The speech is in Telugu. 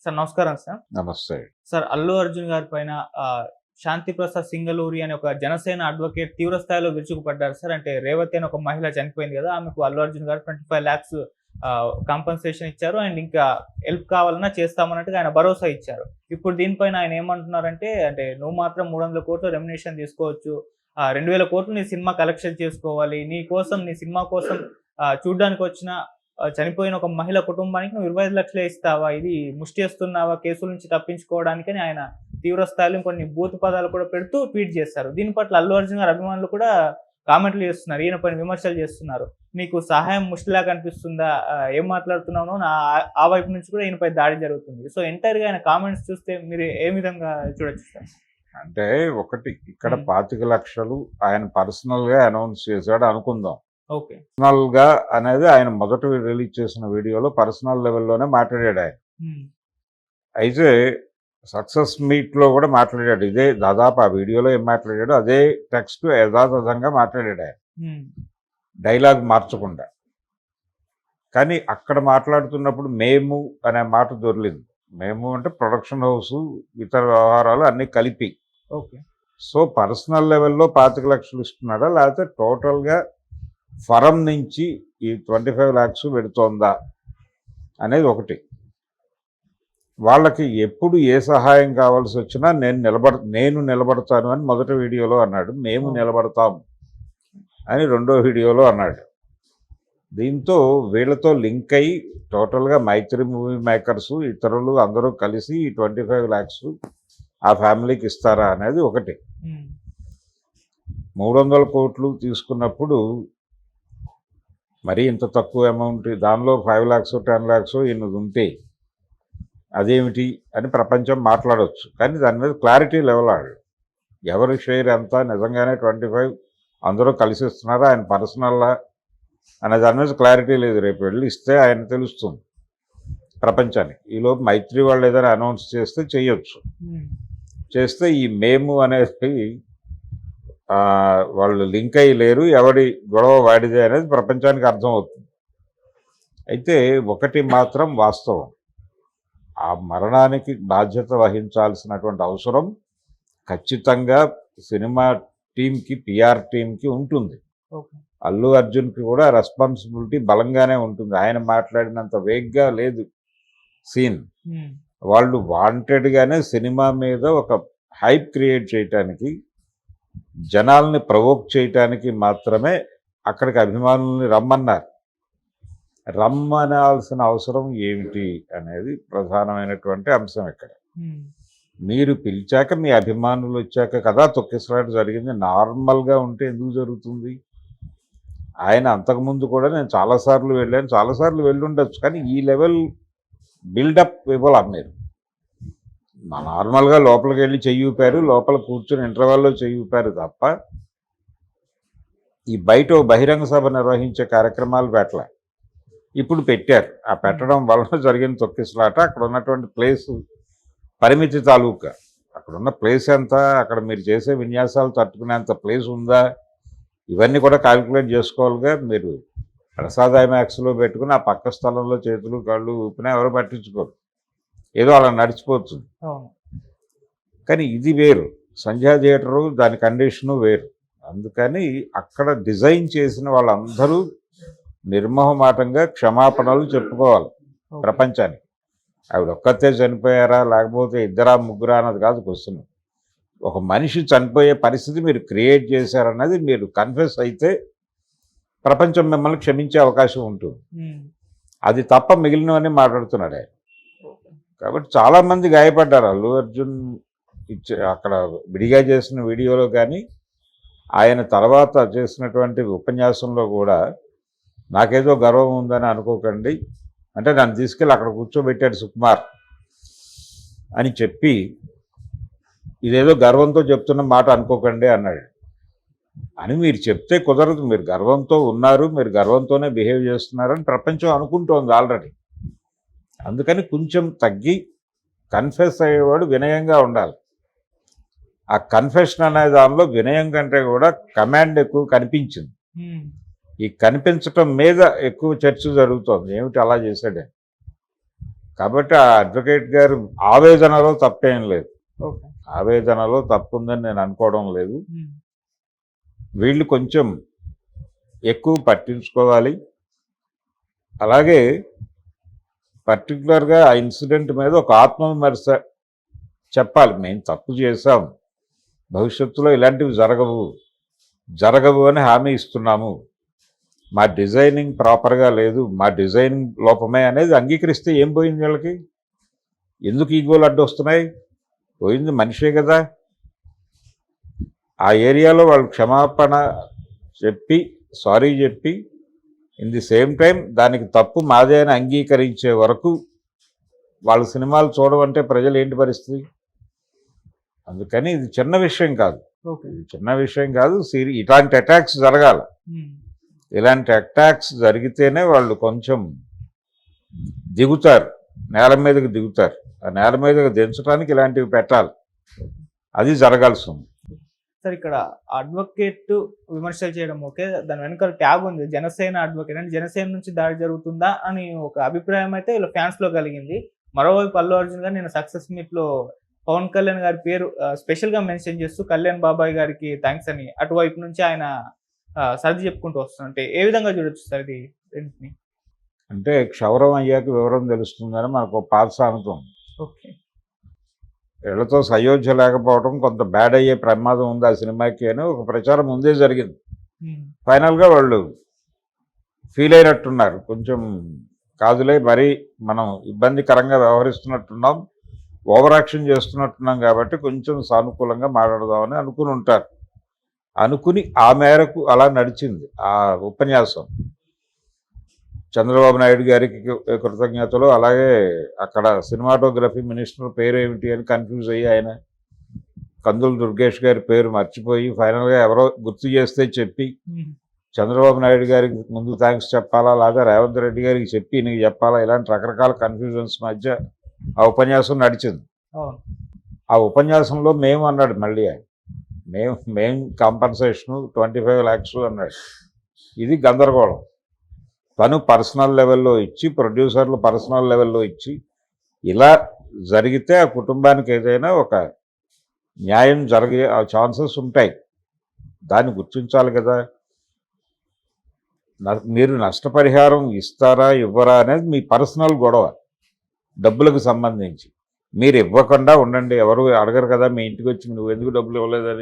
సార్ నమస్కారం సార్. నమస్తే. సార్ అల్లు అర్జున్ గారి పైన శాంతి ప్రసాద్ సింగలూరి అనే ఒక జనసేన అడ్వకేట్ తీవ్ర స్థాయిలో విరుచుకుపడ్డారు సార్. అంటే రేవతి అని ఒక మహిళ చనిపోయింది కదా! ఆమెకు అల్లు అర్జున్ గారు 25 లాక్స్ కాంపెన్సేషన్ ఇచ్చారు. అండ్ ఇంకా హెల్ప్ కావాలన్నా చేస్తామన్నట్టుగా ఆయన భరోసా ఇచ్చారు. ఇప్పుడు దీనిపైన ఆయన ఏమంటున్నారంటే, అంటే నువ్వు మాత్రం 300 కోట్ల రెమ్యునరేషన్ తీసుకోవచ్చు. 2000 కోట్లు నీ సినిమా కలెక్షన్ చేసుకోవాలి. నీ కోసం నీ సినిమా కోసం చూడ్డానికి వచ్చిన చనిపోయిన ఒక మహిళ కుటుంబానికి నువ్వు 25 లక్షలే ఇస్తావా? ఇది ముష్టి చేస్తున్నావా కేసుల నుంచి తప్పించుకోవడానికని ఆయన తీవ్ర స్థాయిలో కొన్ని బూతు పదాలు కూడా పెడుతూ ట్వీట్ చేశారు. దీని పట్ల అల్లు అర్జున్ గారి అభిమానులు కూడా కామెంట్లు చేస్తున్నారు. ఈయన పైన విమర్శలు చేస్తున్నారు. నీకు సహాయం ముష్టిలాగా అనిపిస్తుందా? ఏం మాట్లాడుతున్నావు? ఆ వైపు నుంచి కూడా ఈయనపై దాడి జరుగుతుంది. సో ఎంటైర్‌గా ఆయన కామెంట్స్ చూస్తే మీరు ఏ విధంగా చూడొచ్చు సార్? అంటే ఒకటి ఇక్కడ 25 లక్షలు ఆయన పర్సనల్‌గా అనౌన్స్ చేశాడు అనుకుందాం. ఓకే. పర్సనల్‌గా అనేది ఆయన మొదట రిలీజ్ చేసిన వీడియోలో పర్సనల్ లెవెల్‌లోనే మాట్లాడాడు ఆయన. అయితే సక్సెస్ మీట్‌లో కూడా మాట్లాడాడు. ఇదే దాదాపు ఆ వీడియోలో ఏం మాట్లాడాడో అదే టెక్స్ట్ యథాతథంగా మాట్లాడాడు ఆయన. డైలాగ్ మార్చకుండా. కానీ అక్కడ మాట్లాడుతున్నప్పుడు మేము అనే మాట దొర్లింది. మేము అంటే ప్రొడక్షన్ హౌసు, ఇతర వ్యవహారాలు అన్నీ కలిపి. ఓకే. సో పర్సనల్ లెవెల్‌లో 25 లక్షలు ఇస్తున్నాడా? లేకపోతే టోటల్‌గా ఫరం నుంచి ఈ 25 లాక్స్ పెడుతోందా అనేది ఒకటి. వాళ్ళకి ఎప్పుడు ఏ సహాయం కావాల్సి వచ్చినా నేను నిలబడతాను అని మొదటి వీడియోలో అన్నాడు. మేము నిలబడతాం అని రెండో వీడియోలో అన్నాడు. దీంతో వీళ్ళతో లింక్ అయ్యి టోటల్గా మైత్రి మూవీ మేకర్సు ఇతరులు అందరూ కలిసి ఈ 25 లాక్స్ ఆ ఫ్యామిలీకి ఇస్తారా అనేది ఒకటి. 300 కోట్లు తీసుకున్నప్పుడు మరీ ఇంత తక్కువ అమౌంట్, దానిలో 5 లాక్స్ 10 లాక్స్ ఇన్ని ఉంటే అదేమిటి అని ప్రపంచం మాట్లాడవచ్చు. కానీ దాని మీద క్లారిటీ లెవెల్ ఎవరి షేర్ ఎంత, నిజంగానే 25 అందరూ కలిసి ఇస్తున్నారా, ఆయన పర్సనల్లా అనే దాని మీద క్లారిటీ లేదు. రేపు వెళ్ళి ఇస్తే ఆయన తెలుస్తుంది ప్రపంచానికి. ఈలోపు మైత్రి వాళ్ళు ఏదైనా అనౌన్స్ చేస్తే చేయొచ్చు. చేస్తే ఈ మేము అనేది వాళ్ళు లింక్ అయ్యి లేరు, ఎవడి గొడవ వాడిదే అనేది ప్రపంచానికి అర్థమవుతుంది. అయితే ఒకటి మాత్రం వాస్తవం, ఆ మరణానికి బాధ్యత వహించాల్సినటువంటి అవసరం ఖచ్చితంగా సినిమా టీంకి, పిఆర్ టీంకి ఉంటుంది. అల్లు అర్జున్కి కూడా రెస్పాన్సిబిలిటీ బలంగానే ఉంటుంది. ఆయన మాట్లాడినంత వేగ్గా లేదు సీన్. వాళ్ళు వాంటెడ్గానే సినిమా మీద ఒక హైప్ క్రియేట్ చేయటానికి, జనాల్ని ప్రవోక్ చేయటానికి మాత్రమే అక్కడికి అభిమానుల్ని రమ్మన్నారు. రమ్మనాల్సిన అవసరం ఏమిటి అనేది ప్రధానమైనటువంటి అంశం ఇక్కడ. మీరు పిలిచాక మీ అభిమానులు వచ్చాక కదా తొక్కిసలాట జరిగింది. నార్మల్గా ఉంటే ఎందుకు జరుగుతుంది? ఆయన అంతకుముందు కూడా నేను చాలాసార్లు వెళ్ళాను, చాలాసార్లు వెళ్ళుండొచ్చు. కానీ ఈ లెవెల్ బిల్డప్ ఇవ్వాలి మీరు. నార్మల్గా లోపలికి వెళ్ళి చెయ్యి ఊపారు, లోపల కూర్చొని ఇంటర్వెల్లో చెయ్యి ఊపారు తప్ప ఈ బయట బహిరంగ సభ నిర్వహించే కార్యక్రమాలు పెట్టలే. ఇప్పుడు పెట్టారు. ఆ పెట్టడం వలన జరిగిన తొక్కిసలాట అక్కడ ఉన్నటువంటి ప్లేసు పరిమితి తాలూకా. అక్కడున్న ప్లేస్ ఎంత, అక్కడ మీరు చేసే విన్యాసాలు తట్టుకునేంత ప్లేస్ ఉందా, ఇవన్నీ కూడా క్యాల్కులేట్ చేసుకోవాలిగా. మీరు ప్రసాద్ ఐమాక్స్లో పెట్టుకుని ఆ పక్క స్థలంలో చేతులు కాళ్ళు ఊపినా ఎవరు పట్టించుకోరు, ఏదో అలా నడిచిపోతుంది. కానీ ఇది వేరు, సంధ్యా థియేటరు దాని కండిషను వేరు. అందుకని అక్కడ డిజైన్ చేసిన వాళ్ళందరూ నిర్మోహమాటంగా క్షమాపణలు చెప్పుకోవాలి ప్రపంచానికి. ఆవిడ ఒక్కతే చనిపోయారా, లేకపోతే ఇద్దరా ముగ్గురా అన్నది కాదు క్వశ్చన్. ఒక మనిషి చనిపోయే పరిస్థితి మీరు క్రియేట్ చేశారన్నది మీరు కన్ఫెస్ అయితే ప్రపంచం మిమ్మల్ని క్షమించే అవకాశం ఉంటుంది. అది తప్ప మిగిలినవన్నీ మాట్లాడుతున్నాడు ఆయన. కాబట్టి చాలామంది గాయపడ్డారు. అల్లు అర్జున్ అక్కడ విడిగా చేసిన వీడియోలో కానీ ఆయన తర్వాత చేసినటువంటి ఉపన్యాసంలో కూడా నాకేదో గర్వం ఉందని అనుకోకండి, అంటే నన్ను తీసుకెళ్ళి అక్కడ కూర్చోబెట్టాడు సుకుమార్ అని చెప్పి, ఇదేదో గర్వంతో చెప్తున్న మాట అనుకోకండి అన్నాడు. అని మీరు చెప్తే కుదరదు. మీరు గర్వంతో ఉన్నారు, మీరు గర్వంతోనే బిహేవ్ చేస్తున్నారని ప్రపంచం అనుకుంటోంది ఆల్రెడీ. అందుకని కొంచెం తగ్గి కన్ఫెస్ అయ్యేవాడు వినయంగా ఉండాలి. ఆ కన్ఫెషన్ అనే దానిలో వినయం కంటే కూడా కమాండ్ ఎక్కువ కనిపించింది. ఈ కనిపించటం మీద ఎక్కువ చర్చ జరుగుతోంది, ఏమిటి అలా చేశాడని. కాబట్టి ఆ అడ్వకేట్ గారు ఆవేదనలో తప్పేం లేదు, ఓకే. ఆవేదనలో తప్పుందని నేను అనుకోవడం లేదు. వీళ్ళు కొంచెం ఎక్కువ పట్టించుకోవాలి. అలాగే పర్టికులర్గా ఆ ఇన్సిడెంట్ మీద ఒక ఆత్మవిమర్శ చెప్పాలి. మేము తప్పు చేశాం, భవిష్యత్తులో ఇలాంటివి జరగవు అని హామీ ఇస్తున్నాము, మా డిజైనింగ్ ప్రాపర్గా లేదు, మా డిజైనింగ్ లోపమే అనేది అంగీకరిస్తే ఏం పోయింది వీళ్ళకి? ఎందుకు ఈగోలు అడ్డొస్తున్నాయి? పోయింది మనిషే కదా. ఆ ఏరియాలో వాళ్ళు క్షమాపణ చెప్పి సారీ చెప్పి ఇన్ ది సేమ్ టైం దానికి తప్పు మాదే అని అంగీకరించే వరకు వాళ్ళ సినిమాలు చూడమంటే ప్రజలు ఏంటి పరిస్థితి? అందుకని ఇది చిన్న విషయం కాదు, ఓకే. ఇది చిన్న విషయం కాదు. ఇలాంటి అటాక్స్ జరగాలి. ఇలాంటి అటాక్స్ జరిగితేనే వాళ్ళు కొంచెం దిగుతారు, నేల మీదకి దిగుతారు. ఆ నేల మీదకి దించడానికి ఇలాంటివి పెట్టాలి, అది జరగాల్సి ఉంది. సార్ ఇక్కడ అడ్వకేట్ విమర్శలు చేయడం ఓకే, దాని వెనకాల ట్యాగ్ ఉంది జనసేన అడ్వకేట్ అంటే జనసేన నుంచి దాడి జరుగుతుందా అని ఒక అభిప్రాయం అయితే ఇలా ఫ్యాన్స్ లో కలిగింది. మరోవైపు అల్లు అర్జున్ గారు నేను సక్సెస్ మీట్ లో పవన్ కళ్యాణ్ గారి పేరు స్పెషల్ గా మెన్షన్ చేస్తూ కళ్యాణ్ బాబాయ్ గారికి థ్యాంక్స్ అని అటువైపు నుంచి ఆయన సర్ది చెప్పుకుంటూ వస్తుంటే ఏ విధంగా చూడొచ్చు సార్ ఇది రెండింటిని? అంటే క్షౌరం అయ్యాక వివరం తెలుస్తుందని మనకు పాత సామెత ఉంది. ఓకే. వీళ్ళతో సయోధ్య లేకపోవడం కొంత బ్యాడ్ అయ్యే ప్రమాదం ఉంది ఆ సినిమాకి అని ఒక ప్రచారం ముందే జరిగింది. ఫైనల్గా వాళ్ళు ఫీల్ అయినట్టున్నారు, కొంచెం కాదులే మరీ మనం ఇబ్బందికరంగా వ్యవహరిస్తున్నట్టున్నాం, ఓవర్ యాక్షన్ చేస్తున్నట్టున్నాం కాబట్టి కొంచెం సానుకూలంగా మాట్లాడదామని అనుకుని ఉంటారు. అనుకుని ఆ మేరకు అలా నడిచింది ఆ ఉపన్యాసం. చంద్రబాబు నాయుడు గారికి కృతజ్ఞతలు, అలాగే అక్కడ సినిమాటోగ్రఫీ మినిస్టర్ పేరు ఏమిటి అని కన్ఫ్యూజ్ అయ్యి ఆయన కందుల దుర్గేష్ గారి పేరు మర్చిపోయి ఫైనల్గా ఎవరో గుర్తు చేస్తే చెప్పి చంద్రబాబు నాయుడు గారికి ముందు థ్యాంక్స్ చెప్పాలా, లేదా రేవంత్ రెడ్డి గారికి చెప్పి నీకు చెప్పాలా, ఇలాంటి రకరకాల కన్ఫ్యూజన్స్ మధ్య ఆ ఉపన్యాసం నడిచింది. ఆ ఉపన్యాసంలో మేము అన్నాడు మళ్ళీ ఆయన, మేము కాంపన్సేషను 25 lakhs అన్నాడు. ఇది గందరగోళం. తను పర్సనల్ లెవెల్లో ఇచ్చి, ప్రొడ్యూసర్లు పర్సనల్ లెవెల్లో ఇచ్చి, ఇలా జరిగితే ఆ కుటుంబానికి ఏదైనా ఒక న్యాయం జరిగే ఛాన్సెస్ ఉంటాయి, దాన్ని గుర్తించాలి కదా. మీరు నష్టపరిహారం ఇస్తారా ఇవ్వరా అనేది మీ పర్సనల్ గొడవ, డబ్బులకు సంబంధించి. మీరు ఇవ్వకుండా ఉండండి, ఎవరు అడగరు కదా మీ ఇంటికి వచ్చి నువ్వు ఎందుకు డబ్బులు ఇవ్వలేదని.